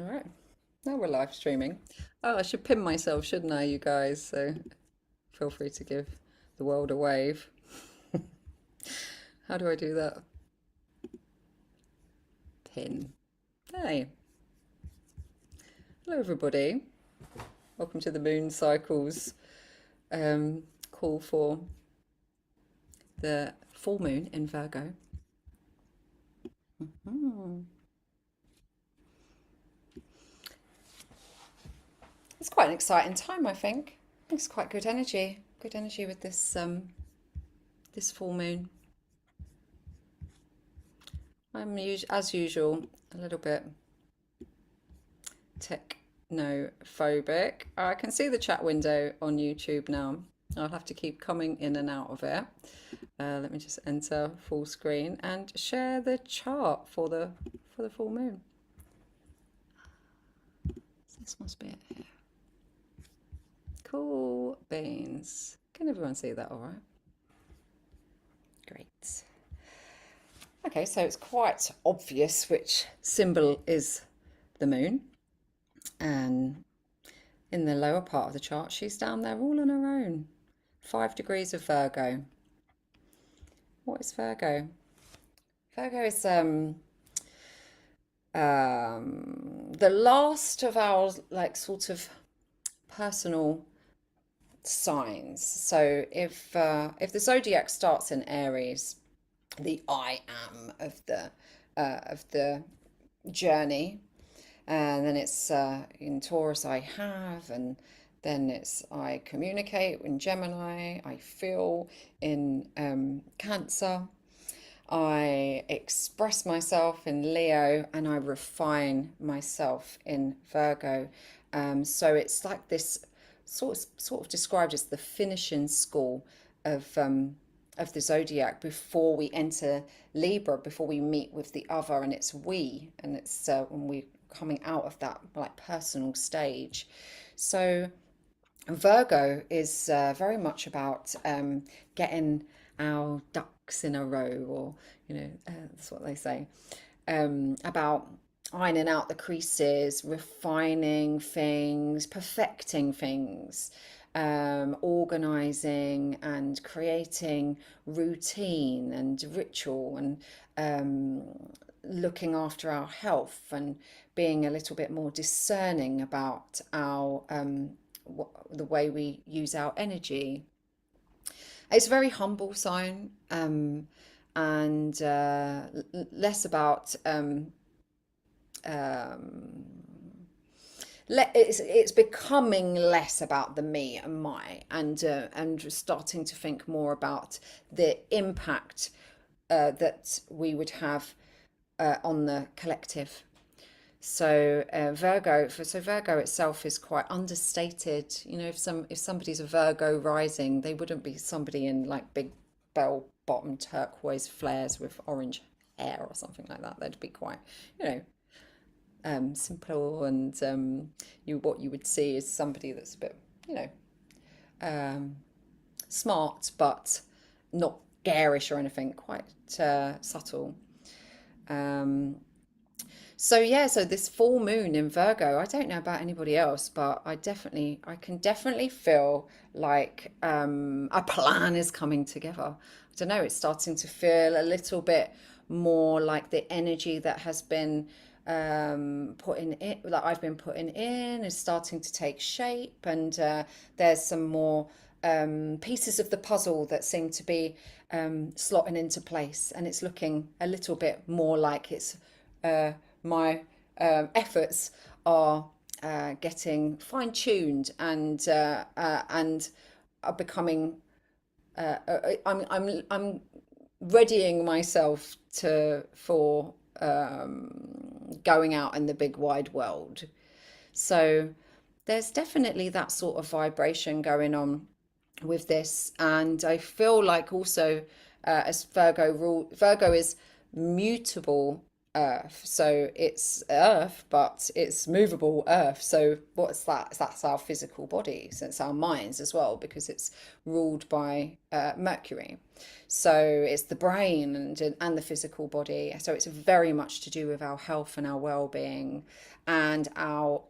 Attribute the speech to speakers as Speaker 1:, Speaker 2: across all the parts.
Speaker 1: All right. Now we're live streaming. Oh, I should pin myself, shouldn't I, you guys? So feel free to give the world a wave. How do I do that? Pin. Hey, hello everybody. Welcome to the Moon Cycles call for the full moon in Virgo. Hmm. It's quite an exciting time, I think. It's quite good energy. Good energy with this full moon. As usual, a little bit technophobic. I can see the chat window on YouTube now. I'll have to keep coming in and out of it. Let me just enter full screen and share the chart for the full moon. This must be it here. Cool beans. Can everyone see that all right? Great. Okay, so it's quite obvious which symbol is the moon. And in the lower part of the chart, she's down there all on her own. 5 degrees of Virgo. What is Virgo? Virgo is the last of our like sort of personal signs. So if the zodiac starts in Aries, the I am of the journey, and then it's in Taurus I have, and then it's I communicate in Gemini, I feel in Cancer, I express myself in Leo, and I refine myself in Virgo. So it's like this sort of described as the finishing school of the zodiac before we enter Libra, before we meet with the other, and it's we, and it's when we're coming out of that like personal stage. So Virgo is very much about getting our ducks in a row, or that's what they say, about ironing out the creases, refining things, perfecting things, organizing and creating routine and ritual, and looking after our health, and being a little bit more discerning about our the way we use our energy. It's a very humble sign, and less about um, it's becoming less about the me and my, and starting to think more about the impact that we would have on the collective. So Virgo itself is quite understated. If somebody's a Virgo rising, they wouldn't be somebody in like big bell bottom turquoise flares with orange hair or something like that. They'd be quite, you know, simple, and what you would see is somebody that's a bit, you know, um, smart but not garish or anything, quite subtle. Um, So yeah, so this full moon in Virgo, I don't know about anybody else, but I can definitely feel like a plan is coming together. I don't know, it's starting to feel a little bit more like the energy that has been putting in, that I've been putting in, is starting to take shape, and there's some more pieces of the puzzle that seem to be slotting into place, and it's looking a little bit more like it's uh, my efforts are getting fine-tuned, and are becoming. I'm readying myself to for going out in the big wide world. So there's definitely that sort of vibration going on with this, and I feel like also as Virgo is mutable, earth. So it's earth, but it's movable earth. So what's that? That's our physical body. So it's our minds as well, because it's ruled by Mercury. So it's the brain and the physical body. So it's very much to do with our health and our well-being and our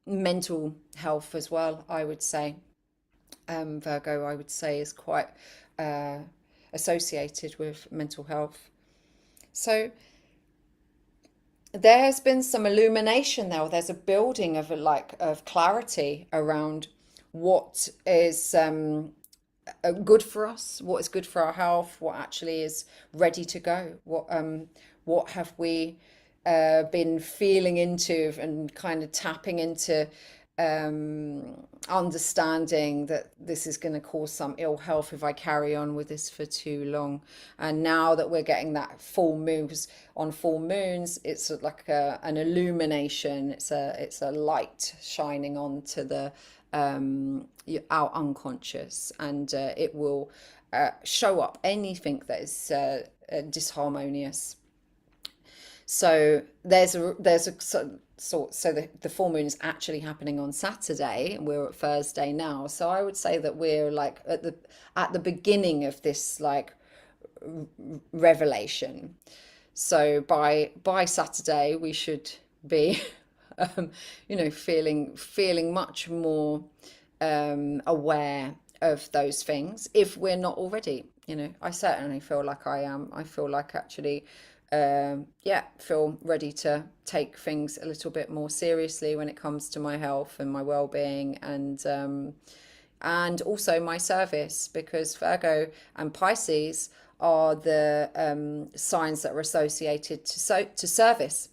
Speaker 1: mental health as well, I would say. Virgo, I would say, is quite uh, associated with mental health. So there's been some illumination there. There's a building of of clarity around what is good for us, what is good for our health, what actually is ready to go, what have we been feeling into and kind of tapping into, understanding that this is going to cause some ill health if I carry on with this for too long. And now that we're getting that full moon, 'cause on full moons, it's like an illumination. It's a light shining onto the our unconscious, and it will show up anything that is disharmonious. So the full moon is actually happening on Saturday, and we're at Thursday now. So I would say that we're like at the beginning of this like revelation. So by Saturday we should be, feeling much more aware of those things if we're not already. I certainly feel like I am. I feel like actually, yeah, feel ready to take things a little bit more seriously when it comes to my health and my well-being, and also my service, because Virgo and Pisces are the signs that are associated to service.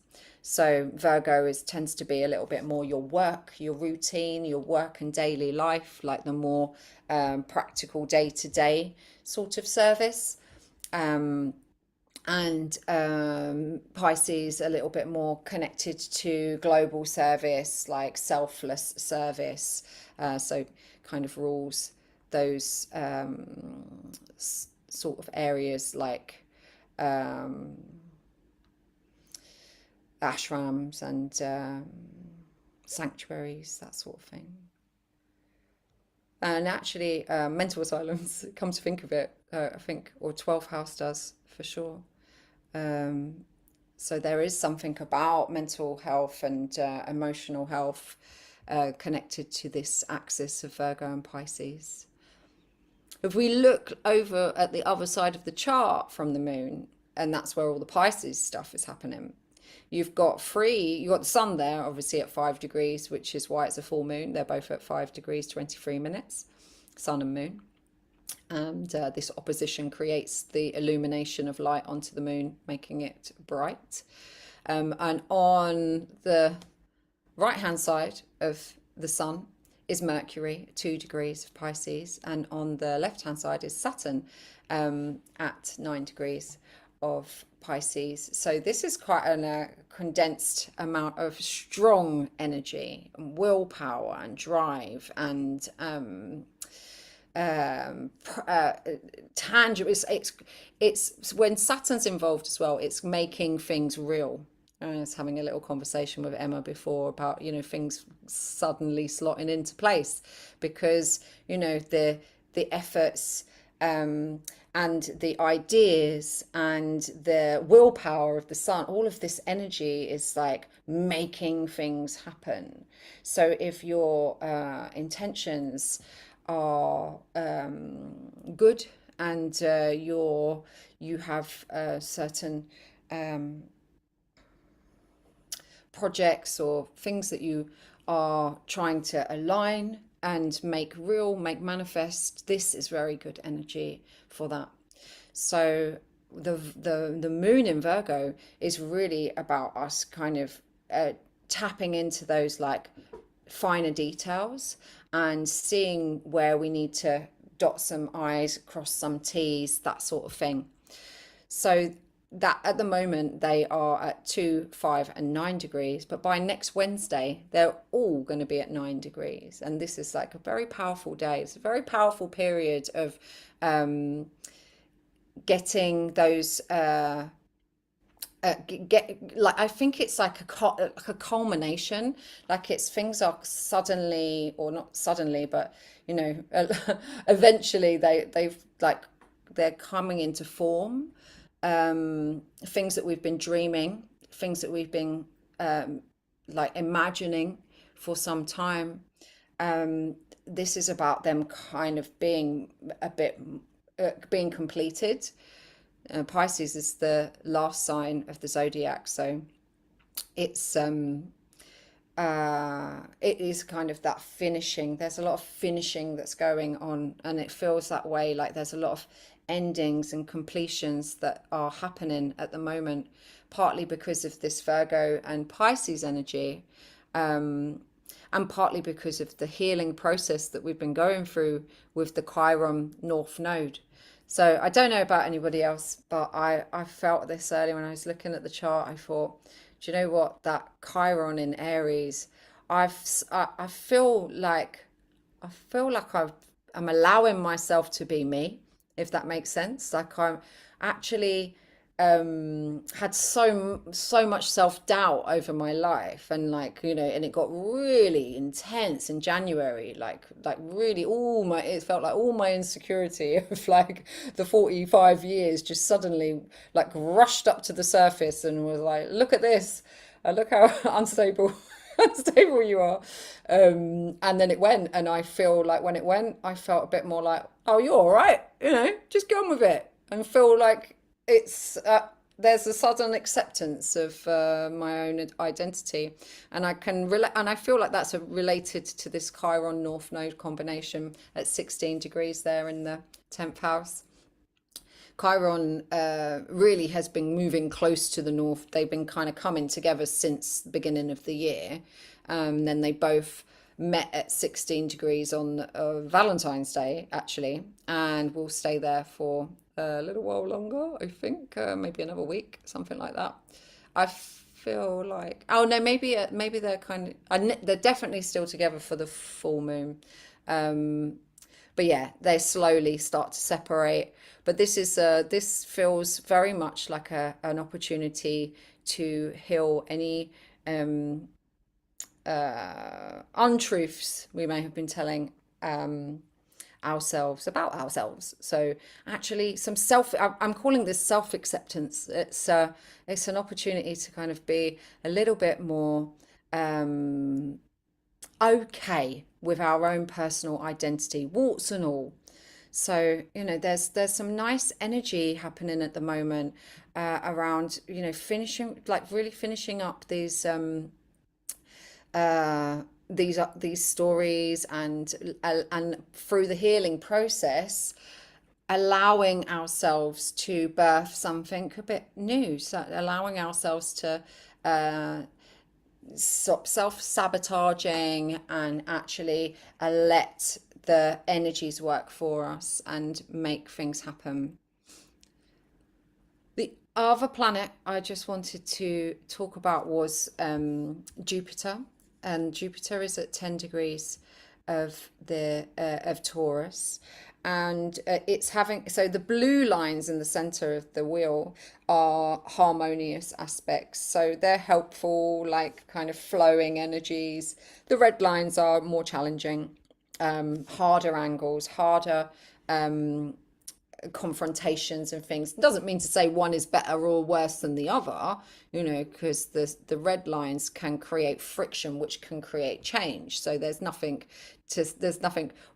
Speaker 1: So Virgo tends to be a little bit more your work, your routine, your work and daily life, like the more practical day to day sort of service. Um, and Pisces a little bit more connected to global service, like selfless service. So kind of rules those sort of areas like um, ashrams and sanctuaries, that sort of thing. And actually, mental asylums, come to think of it, I think, or 12th house does for sure. Um, so there is something about mental health and emotional health connected to this axis of Virgo and Pisces. If we look over at the other side of the chart from the moon, and that's where all the Pisces stuff is happening. You've got the sun there, obviously at 5 degrees, which is why it's a full moon. They're both at 5 degrees, 23 minutes, sun and moon. And this opposition creates the illumination of light onto the moon, making it bright. And on the right hand side of the sun is Mercury, 2 degrees of Pisces, and on the left hand side is Saturn at 9 degrees of Pisces. So this is quite a condensed amount of strong energy, and willpower, and drive, and tangible. It's when Saturn's involved as well. It's making things real. I was having a little conversation with Emma before about things suddenly slotting into place, because the efforts and the ideas and the willpower of the sun, all of this energy is like making things happen. So if your intentions are good, and you have certain projects or things that you are trying to align and make real, make manifest, this is very good energy for that. So the moon in Virgo is really about us kind of tapping into those like finer details and seeing where we need to dot some I's, cross some T's, that sort of thing. So that at the moment they are at 2, 5, and 9 degrees, but by next Wednesday they're all going to be at 9 degrees, and this is like a very powerful day. It's a very powerful period of getting those get like, I think it's like like a culmination, like it's things are suddenly, or not suddenly, but you know, eventually they've like they're coming into form. Things that we've been dreaming, things that we've been um, like imagining for some time. um, this is about them kind of being a bit being completed. Pisces is the last sign of the zodiac, so it's it is kind of that finishing. There's a lot of finishing that's going on, and it feels that way. Like there's a lot of endings and completions that are happening at the moment, partly because of this Virgo and Pisces energy, um, and partly because of the healing process that we've been going through with the Chiron North Node. So I don't know about anybody else, but I felt this earlier when I was looking at the chart. I thought, do you know what? That Chiron in Aries, I feel like I'm allowing myself to be me, if that makes sense. Like I'm actually had so much self-doubt over my life, and like you know, and it got really intense in January, like really all my, it felt like all my insecurity of like the 45 years just suddenly like rushed up to the surface and was like, look at this, look how unstable unstable you are. And then it went, and I feel like when it went, I felt a bit more like, oh, you're all right, you know, just get on with it, and feel like it's there's a sudden acceptance of my own identity, and I can relate, and I feel like that's related to this Chiron North Node combination at 16 degrees there in the 10th house. Chiron really has been moving close to the north. They've been kind of coming together since the beginning of the year. Then they both met at 16 degrees on Valentine's Day, actually, and will stay there for a little while longer, I think, maybe another week, something like that. I feel like, oh no, maybe they're kind of, they're definitely still together for the full moon. Um, but yeah, they slowly start to separate. But this feels very much like an opportunity to heal any um, untruths we may have been telling um, ourselves about ourselves. So actually, some self. I'm calling this self acceptance. It's an opportunity to kind of be a little bit more um, okay with our own personal identity, warts and all. So, you know, there's some nice energy happening at the moment around, you know, finishing, like really finishing up these stories, and through the healing process, allowing ourselves to birth something a bit new. So allowing ourselves to uh, stop self-sabotaging and actually let the energies work for us and make things happen. The other planet I just wanted to talk about was Jupiter, and Jupiter is at 10 degrees of Taurus, and it's having, so the blue lines in the center of the wheel are harmonious aspects, so they're helpful, like kind of flowing energies. The red lines are more challenging, harder angles, harder confrontations and things. It doesn't mean to say one is better or worse than the other, you know, because the red lines can create friction, which can create change. So there's nothing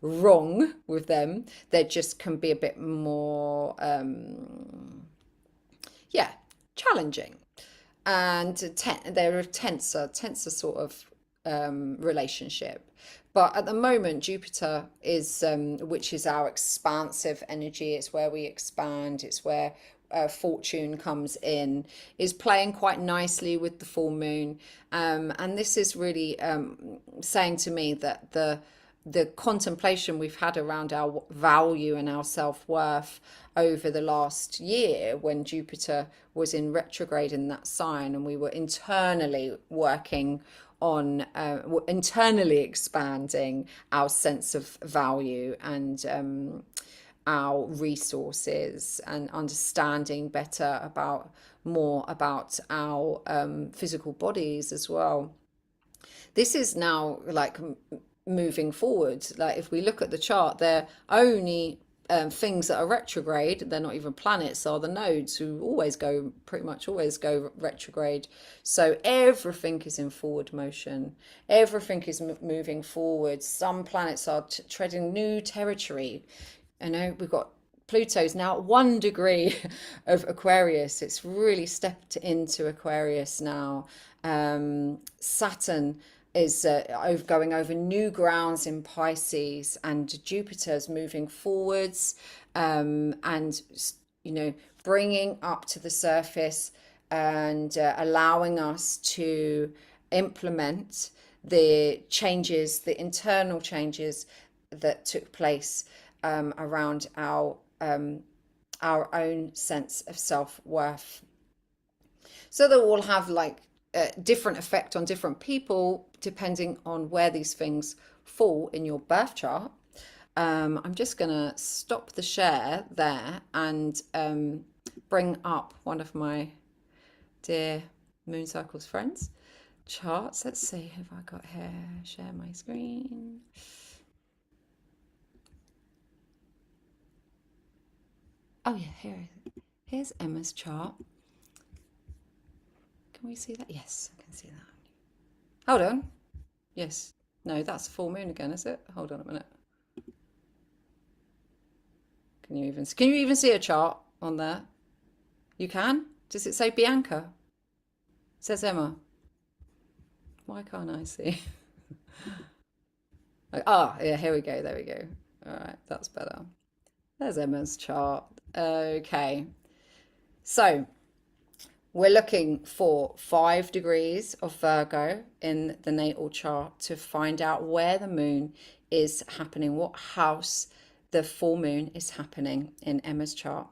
Speaker 1: wrong with them. They just can be a bit more yeah, challenging. And they're a tenser sort of relationship. But at the moment, Jupiter is, which is our expansive energy, it's where we expand, it's where fortune comes in, is playing quite nicely with the full moon. And this is really saying to me that the contemplation we've had around our value and our self-worth over the last year, when Jupiter was in retrograde in that sign, and we were internally working on internally expanding our sense of value and our resources, and understanding better about more about our physical bodies as well. This is now like moving forward. Like if we look at the chart, they're only things that are retrograde. They're not even planets, are the nodes who always go, pretty much always go retrograde. So everything is in forward motion. Everything is moving forward. Some planets are treading new territory. You know, we've got Pluto's now at 1 degree of Aquarius. It's really stepped into Aquarius now. Saturn is going over new grounds in Pisces, and Jupiter's moving forwards, and you know, bringing up to the surface and allowing us to implement the changes, the internal changes that took place around our own sense of self-worth. So they will have like a different effect on different people depending on where these things fall in your birth chart. I'm just going to stop the share there and bring up one of my dear Moon Circles friends' charts. Let's see if I got here. Share my screen. Oh yeah, here's Emma's chart. Can we see that? Yes, I can see that. Hold on. Yes. No, that's full moon again, is it? Hold on a minute. Can you even see a chart on there? You can? Does it say Bianca? It says Emma. Why can't I see? Yeah, here we go. There we go. All right, that's better. There's Emma's chart. Okay. So we're looking for 5 degrees of Virgo in the natal chart to find out where the moon is happening, what house the full moon is happening in Emma's chart.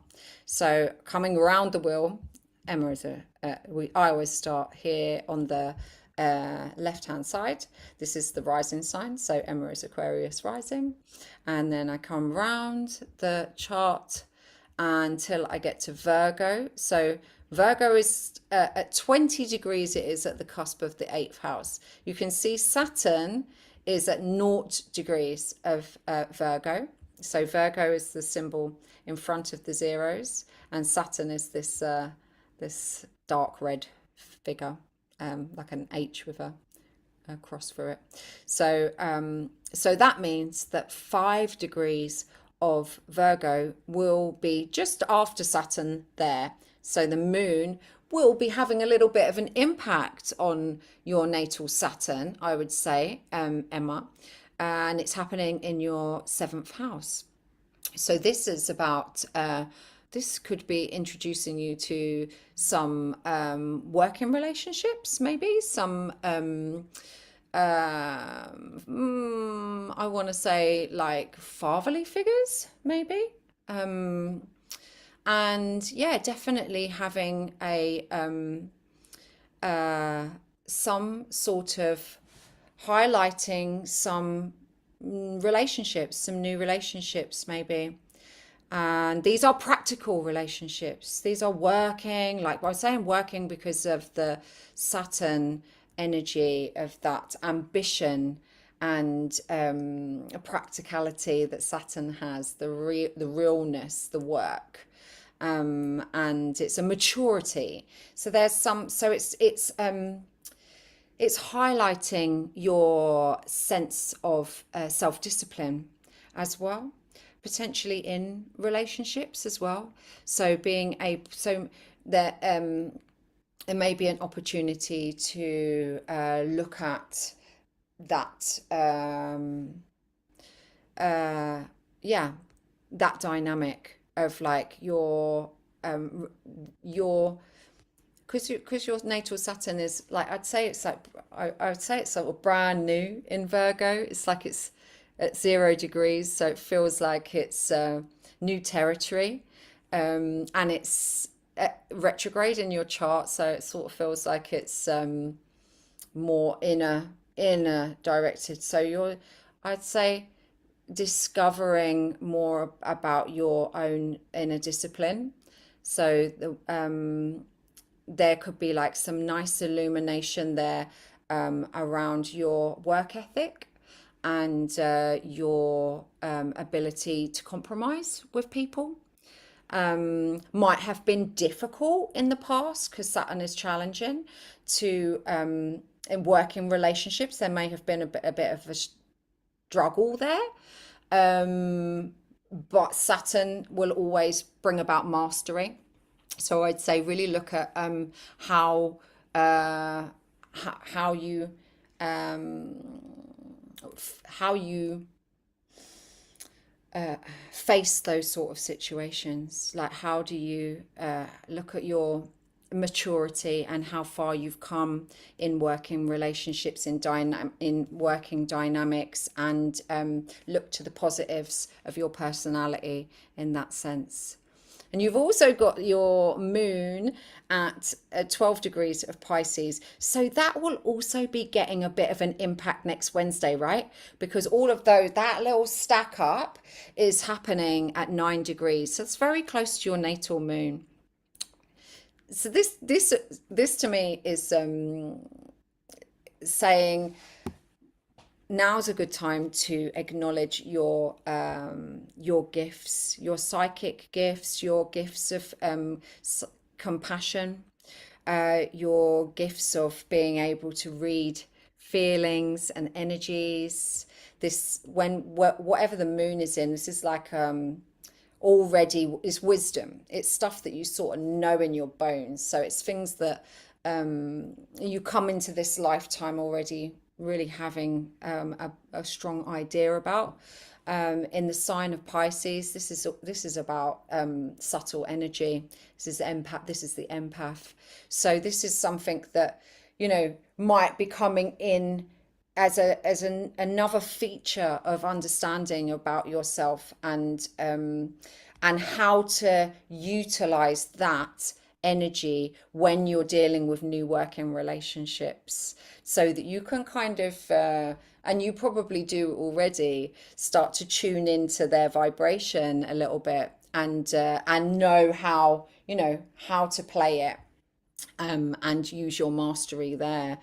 Speaker 1: So coming around the wheel, Emma is I always start here on the left hand side. This is the rising sign, so Emma is Aquarius rising, and then I come round the chart until I get to Virgo. So Virgo is at 20 degrees, it is at the cusp of the 8th house. You can see Saturn is at 0 degrees of Virgo. So Virgo is the symbol in front of the zeros, and Saturn is this dark red figure, like an H with a cross through it. So so that means that 5 degrees of Virgo will be just after Saturn there. So the moon will be having a little bit of an impact on your natal Saturn, I would say, Emma, and it's happening in your 7th house. So this is about this could be introducing you to some working relationships, maybe some I want to say like fatherly figures, maybe. And yeah, definitely having a some sort of highlighting some relationships, some new relationships, maybe. And these are practical relationships. These are working, like I was saying, working because of the Saturn energy of that ambition and practicality that Saturn has, the realness, the work, and it's a maturity. So there's some. So it's highlighting your sense of self-discipline as well, potentially in relationships as well. So there there may be an opportunity to look at that yeah, that dynamic of like your because your natal Saturn is like I would say it's sort of brand new in Virgo. It's like it's at 0 degrees, so it feels like it's new territory, and it's retrograde in your chart, so it sort of feels like it's more inner directed. So you're, I'd say, discovering more about your own inner discipline. So there could be like some nice illumination there around your work ethic and your ability to compromise with people. Might have been difficult in the past because Saturn is challenging to in working relationships. There may have been a bit of a struggle there. Um, but Saturn will always bring about mastery. So I'd say really look at uh, how you um, how you face those sort of situations. Like how do you look at your maturity and how far you've come in working relationships, in working dynamics, and look to the positives of your personality in that sense. And you've also got your moon at 12 degrees of Pisces. So that will also be getting a bit of an impact next Wednesday, right? Because all of those, that little stack up is happening at 9 degrees. So it's very close to your natal moon. So this to me is saying now's a good time to acknowledge your gifts, your psychic gifts, your gifts of compassion, your gifts of being able to read feelings and energies. This when whatever the moon is in, this is like already is wisdom. It's stuff that you sort of know in your bones. So it's things that you come into this lifetime already really having a strong idea about. In the sign of Pisces, this is about subtle energy. This is the empath. This is the empath. So this is something that might be coming in as another feature of understanding about yourself and how to utilize that energy when you're dealing with new working relationships so that you can kind of and you probably do already start to tune into their vibration a little bit and know how to play it and use your mastery there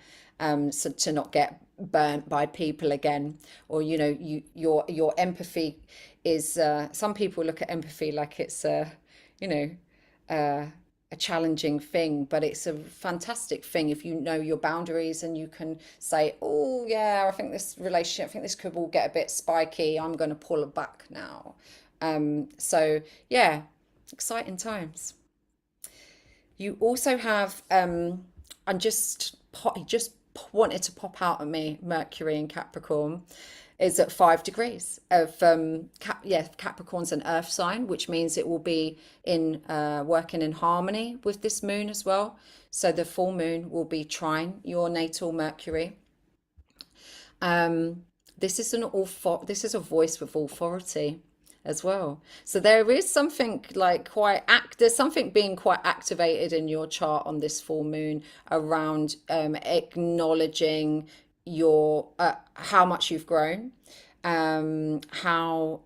Speaker 1: so to not get burnt by people again. Or your empathy is some people look at empathy like it's you know uh, a challenging thing, but it's a fantastic thing if you know your boundaries and you can say, oh yeah, I think this relationship, I think this could all get a bit spiky, I'm going to pull it back now. So yeah, exciting times. You also have and just wanted to pop out at me, Mercury in Capricorn is at 5 degrees of Capricorn's an earth sign, which means it will be in working in harmony with this moon as well. So the full moon will be trine your natal Mercury. Um, this is a voice with authority as well. So there is something like there's something being quite activated in your chart on this full moon around acknowledging your how much you've grown, how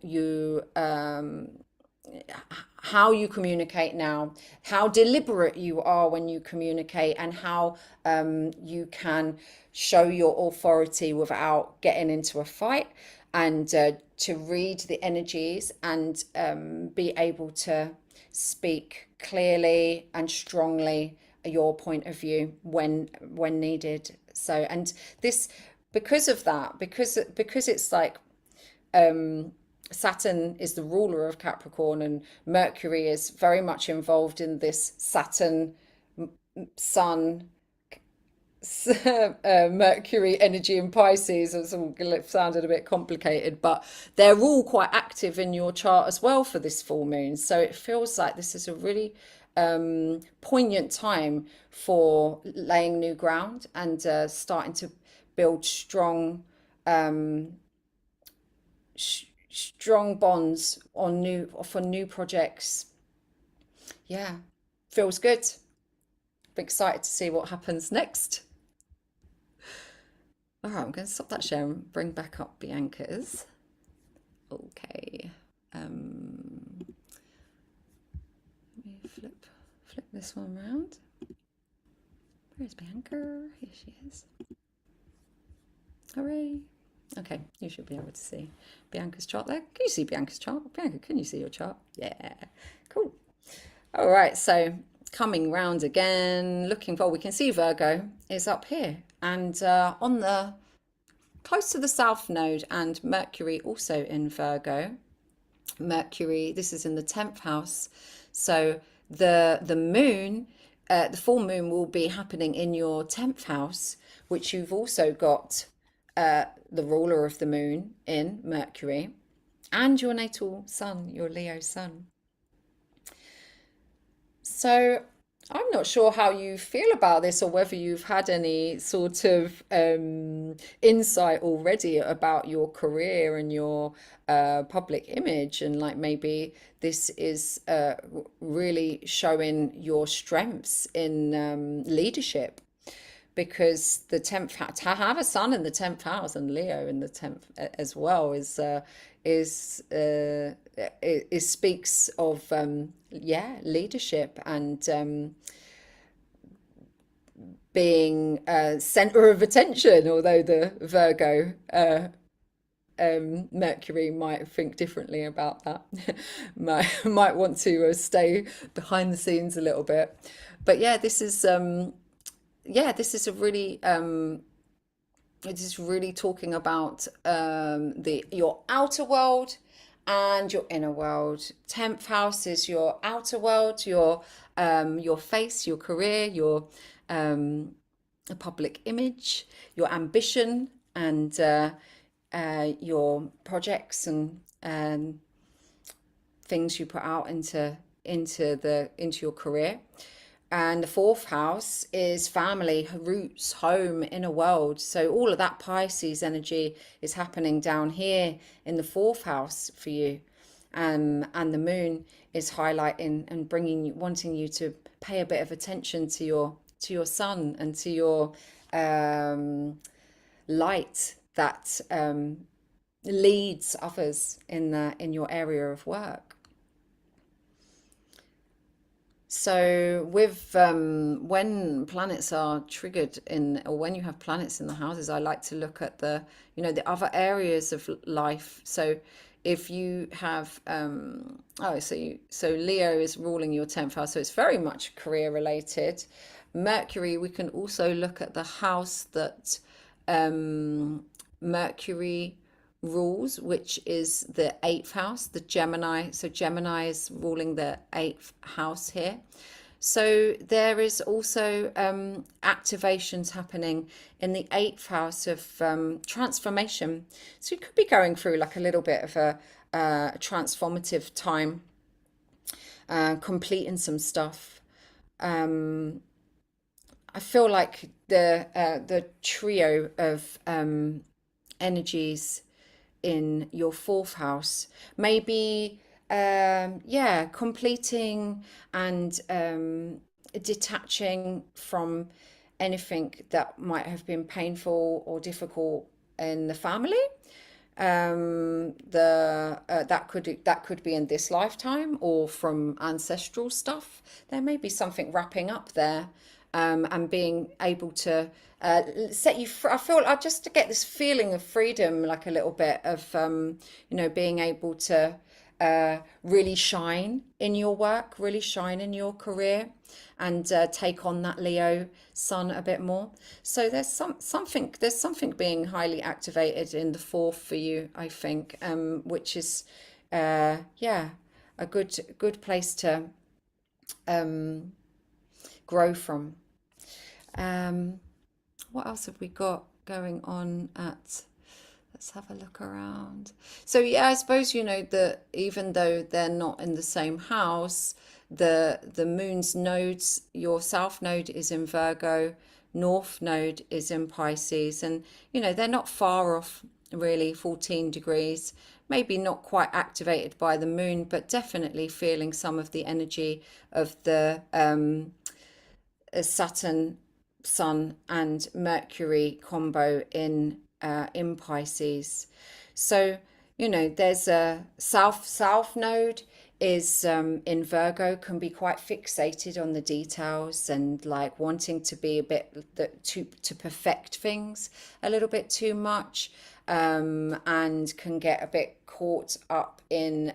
Speaker 1: you communicate now, how deliberate you are when you communicate, and how you can show your authority without getting into a fight, and to read the energies and be able to speak clearly and strongly your point of view when needed. So, and this because of that, because it's like Saturn is the ruler of Capricorn and Mercury is very much involved in this Saturn Sun Mercury energy in Pisces. It sounded a bit complicated, but they're all quite active in your chart as well for this full moon. So it feels like this is a really poignant time for laying new ground and starting to build strong bonds on new projects. Yeah, feels good. I'm excited to see what happens next. All right, I'm going to stop that share and bring back up Bianca's. Okay. Let me flip this one around. Where's Bianca? Here she is. Hooray. Okay, you should be able to see Bianca's chart there. Can you see Bianca's chart? Bianca, can you see your chart? Yeah, cool. All right, so coming round again, looking for, we can see Virgo is up here and on the close to the south node, and Mercury also in Virgo. Mercury, this is in the 10th house. So the moon, the full moon will be happening in your 10th house, which you've also got the ruler of the moon in Mercury, and your natal sun, your Leo sun. So I'm not sure how you feel about this, or whether you've had any sort of insight already about your career and your public image, and like maybe this is really showing your strengths in leadership, because the 10th house, to have a sun in the 10th house and Leo in the 10th as well is speaks of yeah, leadership and being center of attention, although the Virgo Mercury might think differently about that. might want to stay behind the scenes a little bit. But yeah, this is yeah, this is a really it is really talking about the your outer world and your inner world. 10th house is your outer world, your face, your career, your public image, your ambition, and your projects and things you put out into your career. And the 4th house is family, roots, home, inner world. So all of that Pisces energy is happening down here in the 4th house for you. And the moon is highlighting and wanting you to pay a bit of attention to your sun and to your light that leads others in your area of work. So with when planets are triggered in, or when you have planets in the houses, I like to look at the other areas of life. So if you have so Leo is ruling your 10th house, so it's very much career related. Mercury, we can also look at the house that Mercury rules, which is the 8th house, the Gemini. So Gemini is ruling the 8th house here. So there is also activations happening in the 8th house of transformation. So you could be going through like a little bit of a transformative time, completing some stuff. I feel like the trio of energies in your 4th house, maybe yeah, completing and detaching from anything that might have been painful or difficult in the family. The that could be in this lifetime or from ancestral stuff. There may be something wrapping up there, and being able to set you free. I feel I just get this feeling of freedom, like a little bit of being able to really shine in your work, really shine in your career, and take on that Leo sun a bit more. So there's something being highly activated in the 4th for you, I think, which is yeah, a good place to grow from. What else have we got going on at? Let's have a look around. So yeah, I suppose that even though they're not in the same house, the moon's nodes, your south node is in Virgo, north node is in Pisces, and they're not far off really, 14 degrees. Maybe not quite activated by the moon, but definitely feeling some of the energy of the Saturn, Sun, and Mercury combo in Pisces. So there's a south node is in Virgo can be quite fixated on the details and like wanting to be a bit to perfect things a little bit too much, and can get a bit caught up in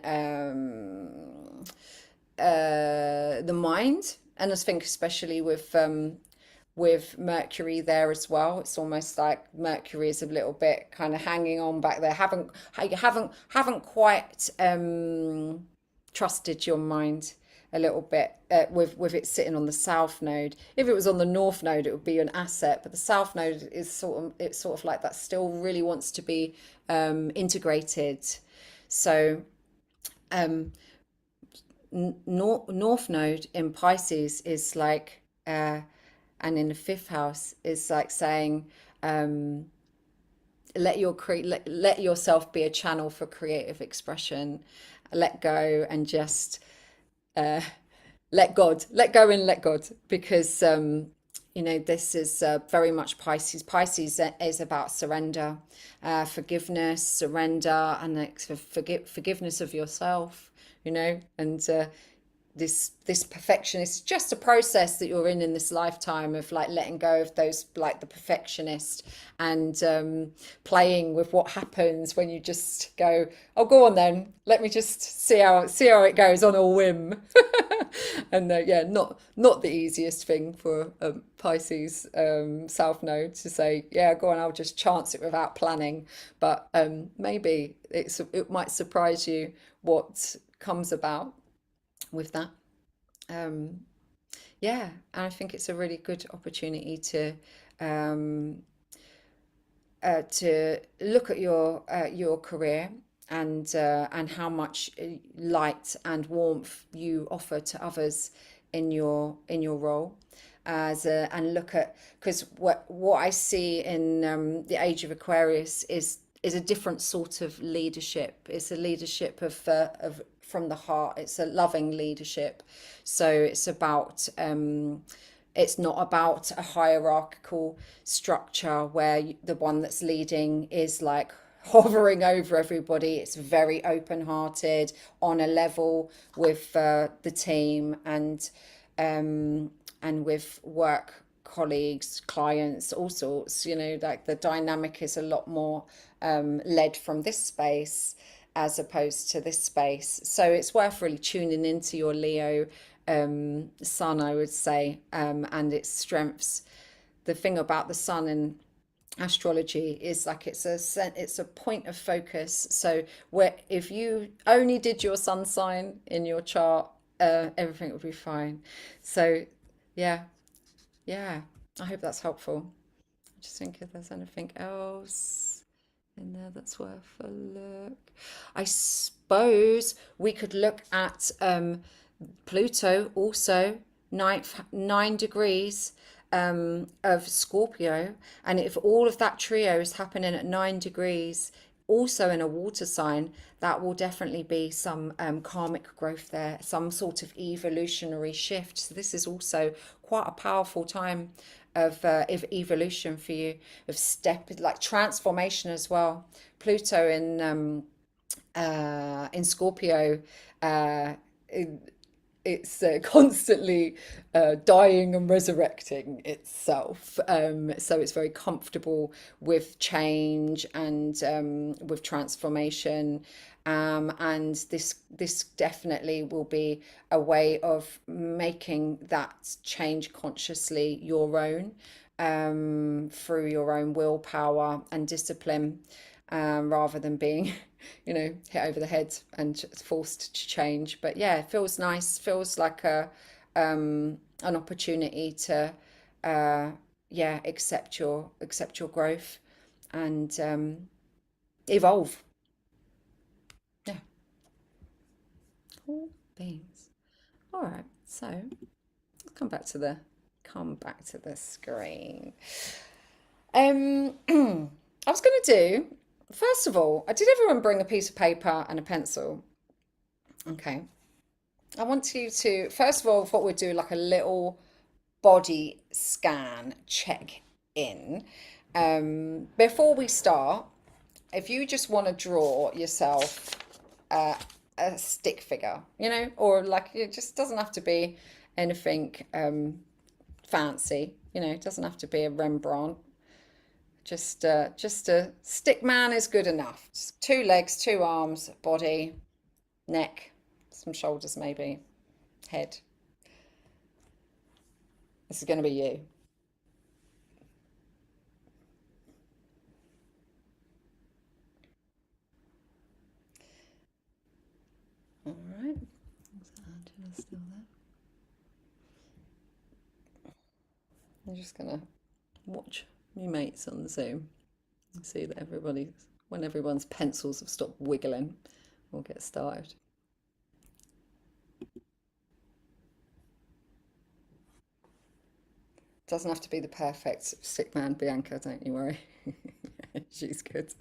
Speaker 1: the mind. And I think especially with Mercury there as well, it's almost like Mercury is a little bit kind of hanging on back there. Haven't quite trusted your mind a little bit, with it sitting on the south node. If it was on the north node, it would be an asset, but the south node is sort of like that still really wants to be integrated. So um, north node in Pisces is like, and in the fifth house is like saying, um, let yourself be a channel for creative expression, let go and just uh, let go and let God, because this is very much Pisces. Pisces is about surrender, forgiveness, surrender, and like, forgiveness of yourself, and this perfection is just a process that you're in this lifetime of like letting go of those, like the perfectionist, and playing with what happens when you just go, oh, go on then, let me just see how it goes on a whim. And yeah, not the easiest thing for Pisces South Node to say, yeah, go on, I'll just chance it without planning. But maybe it might surprise you what comes about with that. Um, yeah, and I think it's a really good opportunity um, to look at your career, and how much light and warmth you offer to others in your role, and look at, because what I see in the age of Aquarius is a different sort of leadership. It's a leadership of from the heart. It's a loving leadership. So it's not about a hierarchical structure where the one that's leading is like hovering over everybody. It's very open-hearted, on a level with the team, and with work colleagues, clients, all sorts. Like the dynamic is a lot more led from this space as opposed to this space. So it's worth really tuning into your Leo sun, I would say, and its strengths. The thing about the sun in astrology is like it's a point of focus. So where if you only did your sun sign in your chart, everything would be fine. So yeah, yeah. I hope that's helpful. Just think if there's anything else in there that's worth a look. I suppose we could look at Pluto also, 9 degrees of Scorpio. And if all of that trio is happening at 9 degrees, also in a water sign, that will definitely be some karmic growth there, some sort of evolutionary shift. So this is also quite a powerful time of evolution for you, of step, like transformation as well. Pluto in Scorpio, uh, it's constantly dying and resurrecting itself. So it's very comfortable with change and with transformation. And this definitely will be a way of making that change consciously your own, through your own willpower and discipline, rather than being, hit over the head and forced to change. But yeah, it feels nice. Feels like an opportunity to yeah, accept your growth and evolve. Yeah, cool beans. All right, so let's come back to the screen. I was going to do, first of all, did everyone bring a piece of paper and a pencil? Okay. I want you to, first of all, what we'll do, like a little body scan check in. Before we start, if you just want to draw yourself a stick figure, or like it just doesn't have to be anything fancy, it doesn't have to be a Rembrandt. Just a stick man is good enough. Just two legs, two arms, body, neck, some shoulders maybe, head. This is going to be you. All right. Is Angela still there? I'm just going to watch my mates on the Zoom and see that when everyone's pencils have stopped wiggling, we'll get started. Doesn't have to be the perfect stick man, Bianca, don't you worry. She's good.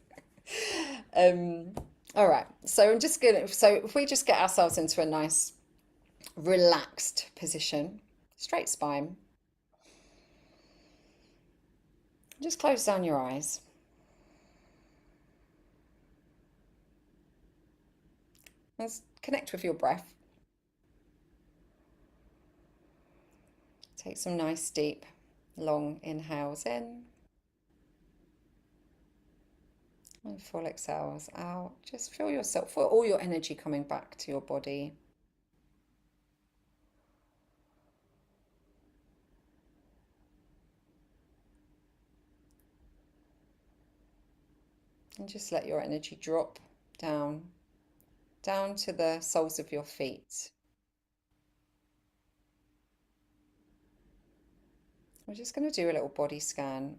Speaker 1: Um, all right. So if we just get ourselves into a nice relaxed position, straight spine, just close down your eyes. Let's connect with your breath. Take some nice, deep, long inhales in and full exhales out. Just feel all your energy coming back to your body. And just let your energy drop down to the soles of your feet. We're just going to do a little body scan.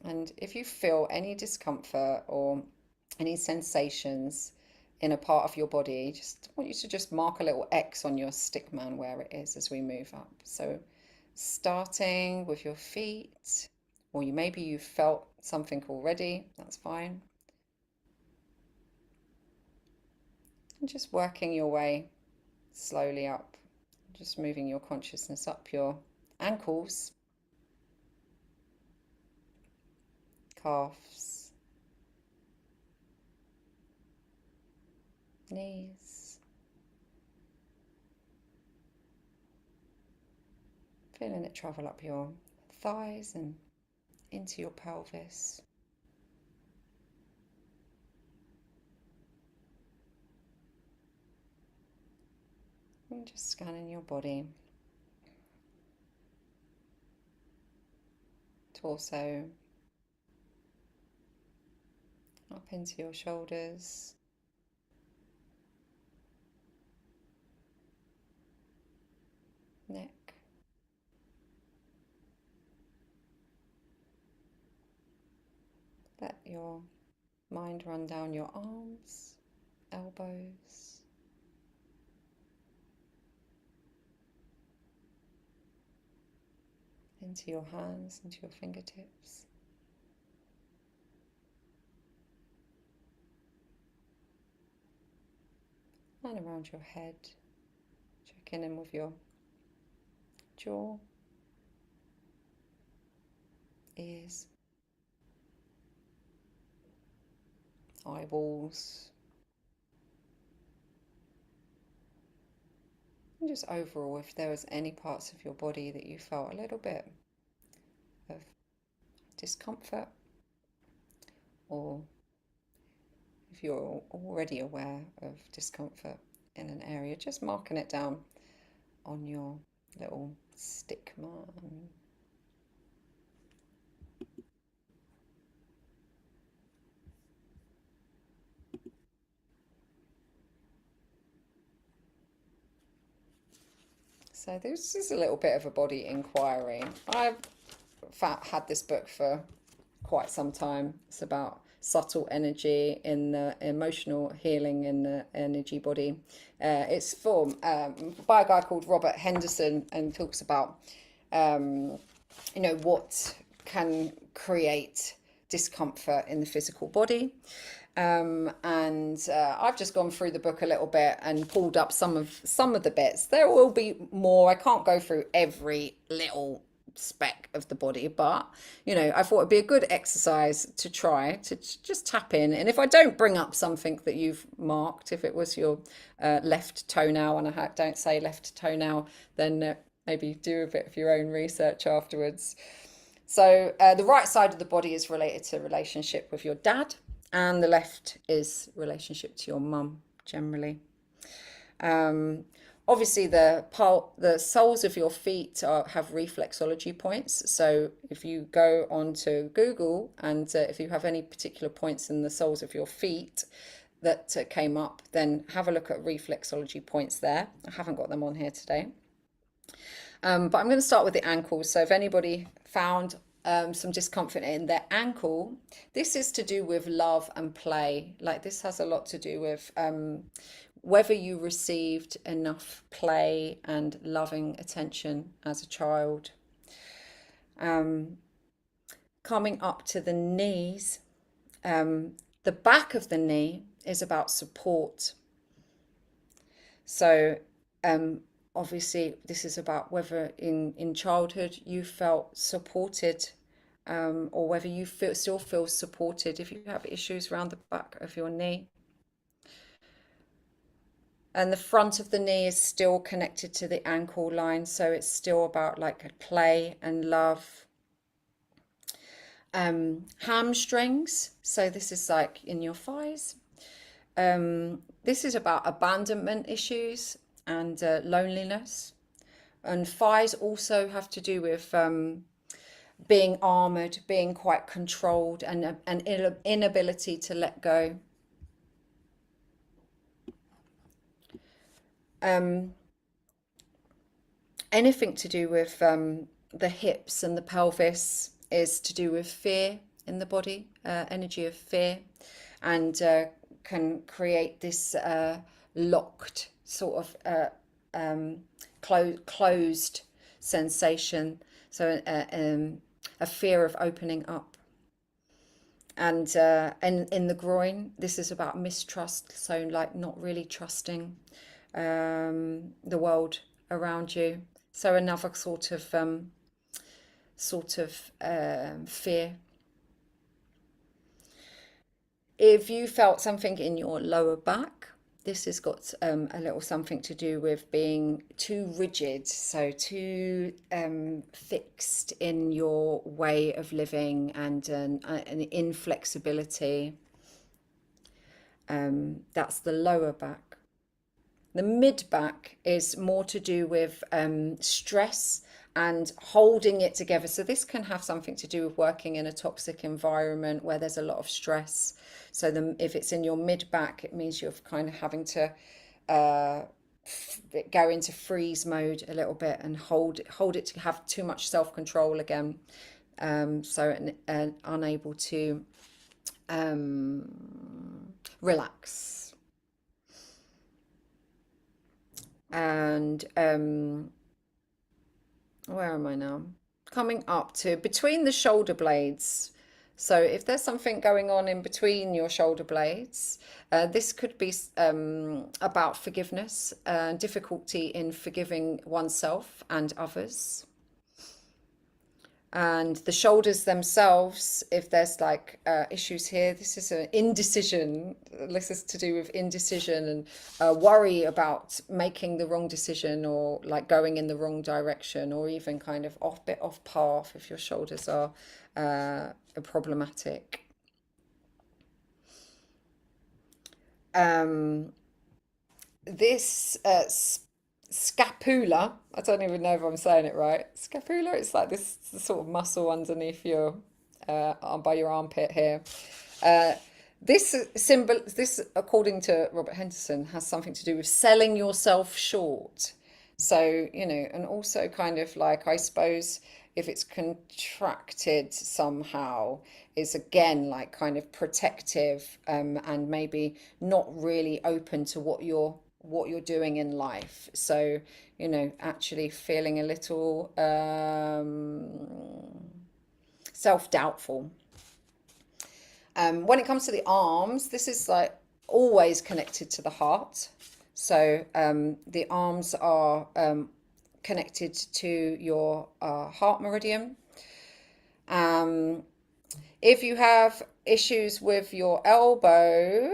Speaker 1: And if you feel any discomfort or any sensations in a part of your body, just want you to just mark a little X on your stick man where it is as we move up. So starting with your feet, or maybe you felt something already, that's fine. And just working your way slowly up, just moving your consciousness up your ankles, calves, knees, feeling it travel up your thighs and into your pelvis. And just scanning your body, torso, up into your shoulders, neck, let your mind run down your arms, elbows, into your hands, into your fingertips. And around your head, checking in with your jaw, ears, eyeballs, and just overall if there was any parts of your body that you felt a little bit of discomfort, or if you're already aware of discomfort in an area, just marking it down on your little stick man. So this is a little bit of a body inquiry. I've had this book for quite some time. It's about subtle energy in the emotional healing in the energy body. It's by a guy called Robert Henderson, and talks about what can create discomfort in the physical body. And I've just gone through the book a little bit and pulled up some of the bits. There will be more. I can't go through every little speck of the body, but I thought it'd be a good exercise to try to just tap in. And if I don't bring up something that you've marked, if it was your left toenail, and I don't say left toenail, then maybe do a bit of your own research afterwards. So the right side of the body is related to relationship with your dad, and the left is relationship to your mum generally. Um, Obviously, the soles of your feet have reflexology points. So if you go onto Google and if you have any particular points in the soles of your feet that came up, then have a look at reflexology points there. I haven't got them on here today. But I'm going to start with the ankles. So if anybody found some discomfort in their ankle, this is to do with love and play. Like this has a lot to do with whether you received enough play and loving attention as a child. Coming up to the knees, the back of the knee is about support. So obviously this is about whether in childhood you felt supported, or whether you still feel supported if you have issues around the back of your knee. And the front of the knee is still connected to the ankle line, so it's still about like play and love. Hamstrings, so this is like in your thighs. This is about abandonment issues and loneliness. And thighs also have to do with being armored, being quite controlled, and an inability to let go. Anything to do with the hips and the pelvis is to do with fear in the body, energy of fear, and can create this locked sort of closed sensation. So a fear of opening up. And in the groin, this is about mistrust. So like not really trusting the world around you. So another sort of fear. If you felt something in your lower back, this has got a little something to do with being too rigid, so too fixed in your way of living, and an inflexibility. That's the lower back. The mid back is more to do with stress and holding it together. So this can have something to do with working in a toxic environment where there's a lot of stress. So if it's in your mid back, it means you're kind of having to go into freeze mode a little bit and hold it to have too much self-control again. So unable to relax. And where am I now? Coming up to between the shoulder blades. So if there's something going on in between your shoulder blades, this could be about forgiveness, difficulty in forgiving oneself and others. And the shoulders themselves, if there's like issues here, this is an indecision. This is to do with indecision and worry about making the wrong decision, or like going in the wrong direction, or even kind of off path if your shoulders are problematic. This scapula, I don't even know if I'm saying it right. Scapula, it's like this sort of muscle underneath your by your armpit here. This, according to Robert Henderson, has something to do with selling yourself short. So, and also kind of like, I suppose, if it's contracted somehow, is again like kind of protective, and maybe not really open to what you're doing in life. So, actually feeling a little self-doubtful. When it comes to the arms, this is like always connected to the heart. So the arms are connected to your heart meridian. If you have issues with your elbow,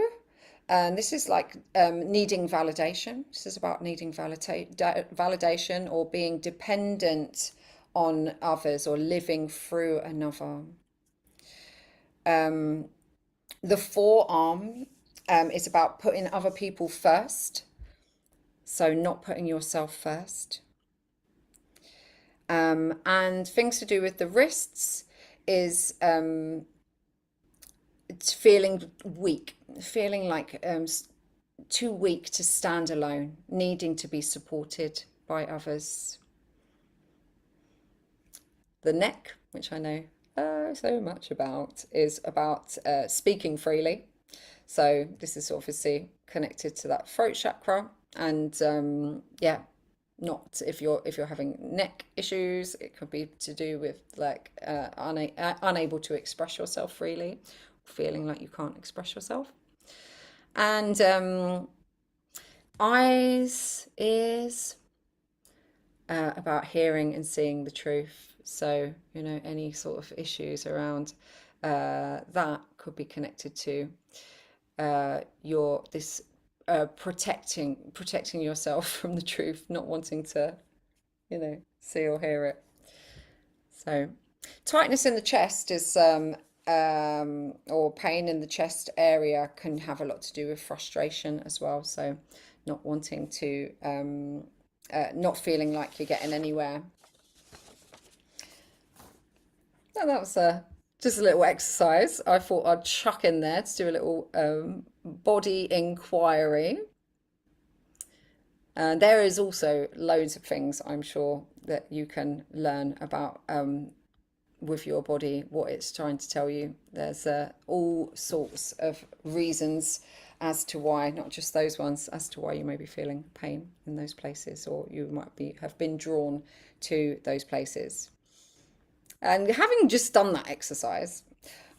Speaker 1: and this is like needing validation. This is about needing validation or being dependent on others or living through another. The forearm is about putting other people first, so not putting yourself first. And things to do with the wrists is it's feeling weak, feeling like too weak to stand alone, needing to be supported by others. The neck, which I know so much about, is about speaking freely. So this is obviously connected to that throat chakra, and yeah, not if you're having neck issues, it could be to do with like unable to express yourself freely, feeling like you can't express yourself. And eyes, ears, about hearing and seeing the truth. So, you know, any sort of issues around that could be connected to your this protecting yourself from the truth, not wanting to, you know, see or hear it. So, tightness in the chest is or pain in the chest area can have a lot to do with frustration as well. So, not wanting to, not feeling like you're getting anywhere. And that was just a little exercise I thought I'd chuck in there to do a little body inquiry. And there is also loads of things I'm sure that you can learn about with your body, what it's trying to tell you. There's all sorts of reasons as to why, not just those ones, as to why you may be feeling pain in those places, or you might have been drawn to those places. And having just done that exercise,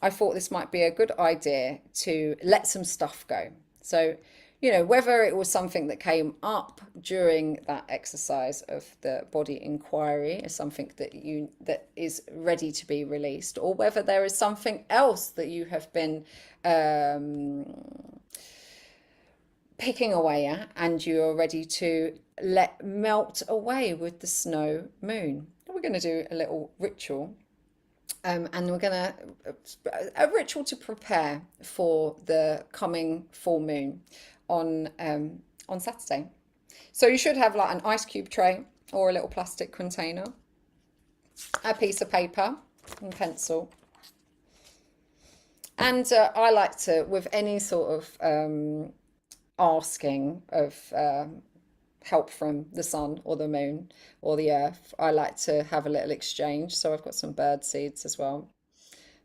Speaker 1: I thought this might be a good idea to let some stuff go. So, you know, whether it was something that came up during that exercise of the body inquiry is something that is ready to be released, or whether there is something else that you have been picking away at and you're ready to let melt away with the snow moon. We're going to do a little ritual. And we're going to a ritual to prepare for the coming full moon on Saturday. So you should have like an ice cube tray or a little plastic container, a piece of paper and pencil. And I like to, with any sort of asking of help from the sun or the moon or the earth, I like to have a little exchange. So I've got some bird seeds as well.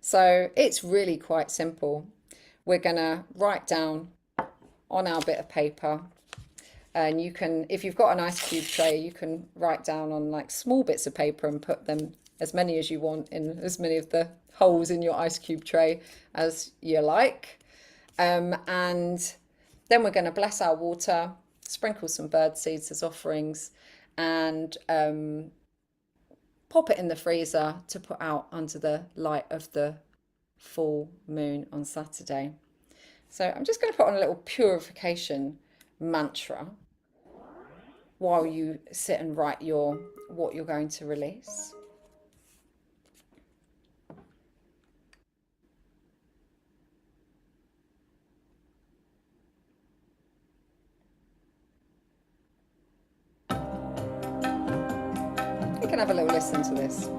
Speaker 1: So it's really quite simple. We're going to write down on our bit of paper, and you can, if you've got an ice cube tray, you can write down on like small bits of paper and put them, as many as you want, in as many of the holes in your ice cube tray as you like. And then we're going to bless our water, sprinkle some bird seeds as offerings, and pop it in the freezer to put out under the light of the full moon on Saturday. So I'm just going to put on a little purification mantra while you sit and write what you're going to release. You can have a little listen to this.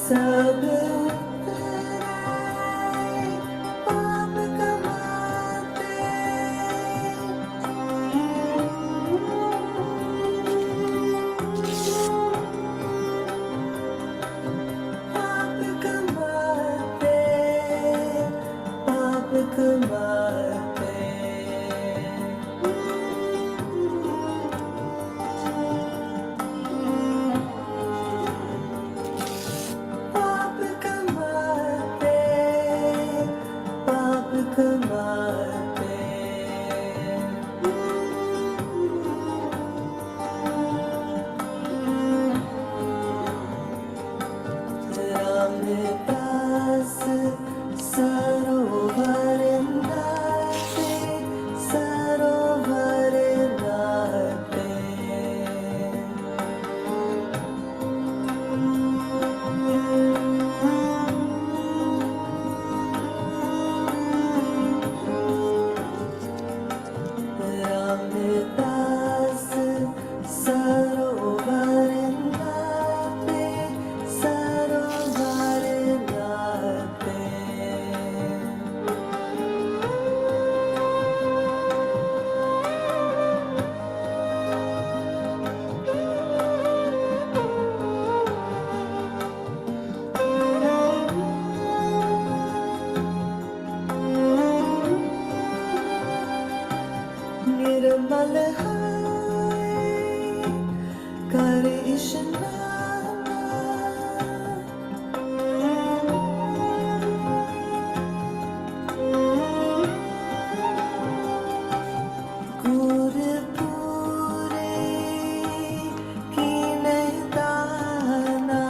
Speaker 2: सब उतराए पाप कमाते पाप कमाते पाप कमाते पाप कमाते पाप कमाते रामदास सरोवर नाते सरोवर नाते रामदास सरोवर नाते सरोवर नाते निर्मल है कर इशनान गुर पूरे की नहीं दाना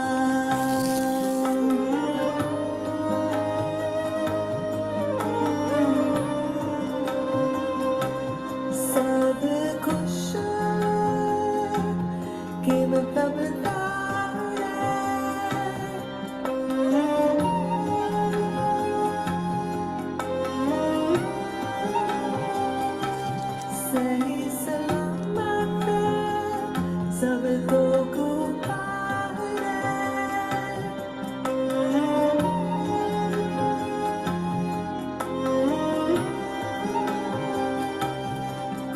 Speaker 2: सब कुछ के मतलब सही सलामत सबको गुबारे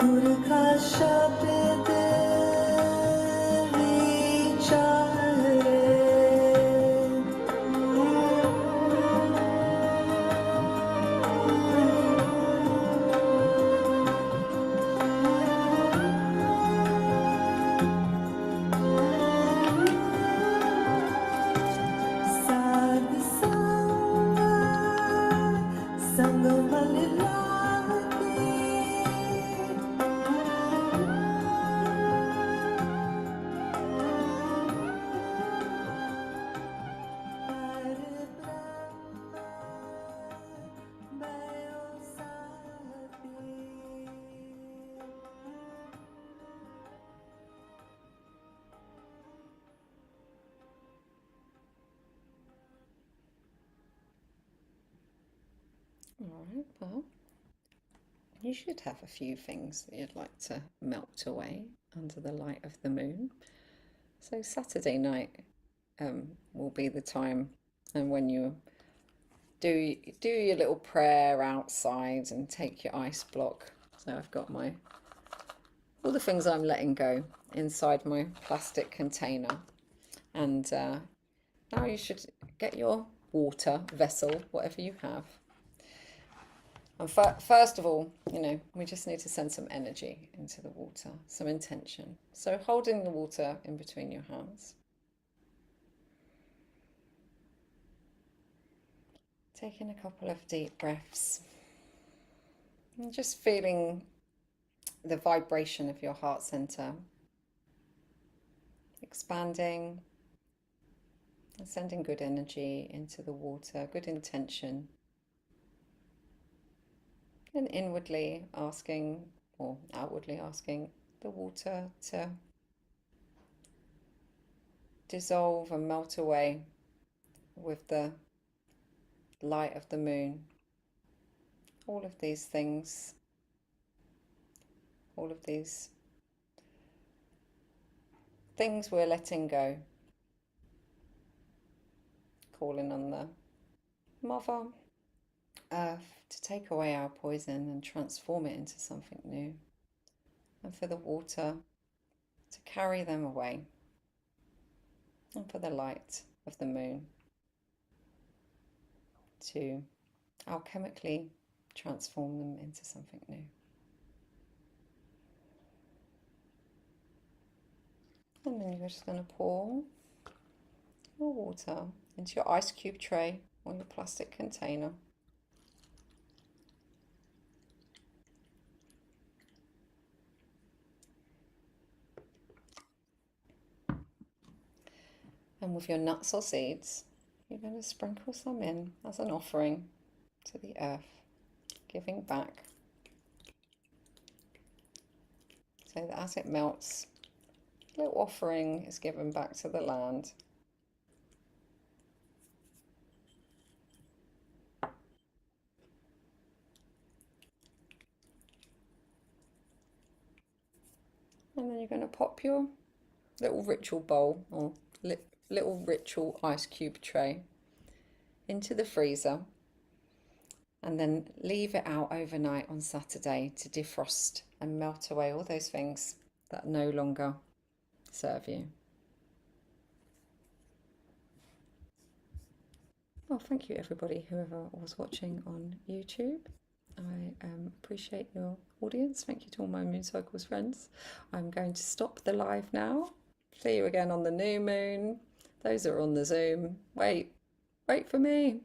Speaker 2: गुर का शब्द विचारे साध संग संग मल लागे पर ब्रह्म भयो साथी
Speaker 1: All right, well, you should have a few things that you'd like to melt away under the light of the moon. So Saturday night will be the time, and when you do your little prayer outside and take your ice block. So I've got my all the things I'm letting go inside my plastic container, and now you should get your water vessel, whatever you have. And first of all, we just need to send some energy into the water, some intention. So holding the water in between your hands. Taking a couple of deep breaths. And just feeling the vibration of your heart center expanding and sending good energy into the water, good intention. And inwardly asking, or outwardly asking, the water to dissolve and melt away with the light of the moon. All of these things, all of these things we're letting go. calling on the Mother Earth to take away our poison and transform it into something new, and for the water to carry them away, and for the light of the moon to alchemically transform them into something new. And then you're just going to pour your water into your ice cube tray or your plastic container. And with your nuts or seeds, you're going to sprinkle some in as an offering to the earth, giving back, so that as it melts, a little offering is given back to the land. And then you're going to pop your little ritual bowl or little ritual ice cube tray into the freezer, and then leave it out overnight on Saturday to defrost and melt away all those things that no longer serve you. Well, thank you everybody, whoever was watching on YouTube. I appreciate your audience. Thank you to all my Moon Cycles friends. I'm going to stop the live now. See you again on the new moon. Those that are on the Zoom, wait for me.